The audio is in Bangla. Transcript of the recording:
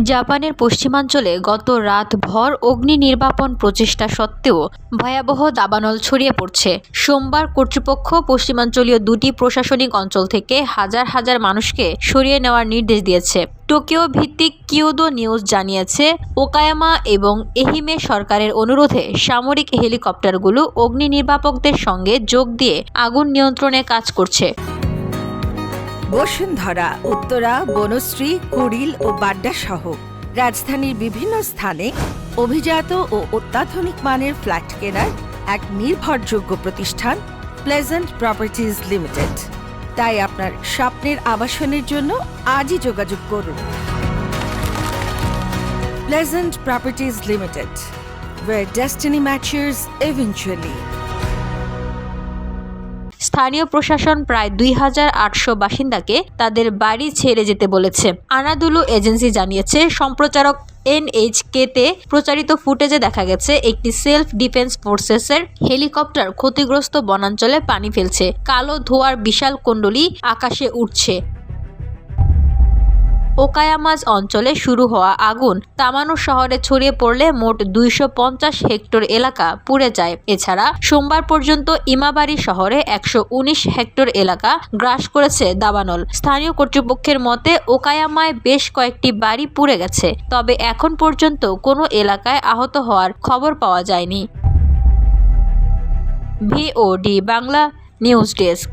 জাপানের পশ্চিমাঞ্চলে গত রাতভর অগ্নি নির্বাপন প্রচেষ্টা সত্ত্বেও ভয়াবহ দাবানল ছড়িয়ে পড়ছে। সোমবার কর্তৃপক্ষ পশ্চিমাঞ্চলীয় দুটি প্রশাসনিক অঞ্চল থেকে হাজার হাজার মানুষকে সরিয়ে নেওয়ার নির্দেশ দিয়েছে। টোকিও ভিত্তিক কিয়োদো নিউজ জানিয়েছে, ওকায়ামা এবং এহিমে সরকারের অনুরোধে সামরিক হেলিকপ্টারগুলো অগ্নি নির্বাপকদের সঙ্গে যোগ দিয়ে আগুন নিয়ন্ত্রণে কাজ করছে। বসুন্ধরা, উত্তরা, বনশ্রী, কুড়িল ও বাড্ডা সহ রাজধানীর বিভিন্ন স্থানে অভিজাত ও অত্যাধুনিক মানের ফ্ল্যাট কেনার এক নির্ভরযোগ্য প্রতিষ্ঠান প্লেজেন্ট প্রপার্টিজ লিমিটেড। তাই আপনার স্বপ্নের আবাসনের জন্য আজই যোগাযোগ করুন। Pleasant properties limited, where destiny matches eventually. স্থানীয় প্রশাসন প্রায় ২,৮০০ বাসিন্দাকে তাদের বাড়ি ছেড়ে যেতে বলেছে। আনাদুলু এজেন্সি জানিয়েছে, সম্প্রচারক NHK-তে প্রচারিত ফুটেজে দেখা গেছে একটি সেলফ ডিফেন্স ফোর্সেসের হেলিকপ্টার ক্ষতিগ্রস্ত বনাঞ্চলে পানি ফেলছে। কালো ধোঁয়ার বিশাল কুণ্ডলী আকাশে উঠছে। ওকায়ামাজ অঞ্চলে শুরু হওয়া আগুন তামানো শহরে ছড়িয়ে পড়লে মোট ২৫০ হেক্টর এলাকা পুড়ে যায়। এছাড়া সোমবার পর্যন্ত ইমাবারি শহরে ১১৯ হেক্টর এলাকা গ্রাস করেছে দাবানল। স্থানীয় কর্তৃপক্ষের মতে, ওকায়ামায় বেশ কয়েকটি বাড়ি পুড়ে গেছে, তবে এখন পর্যন্ত কোনো এলাকায় আহত হওয়ার খবর পাওয়া যায়নি। VOD Bangla news desk.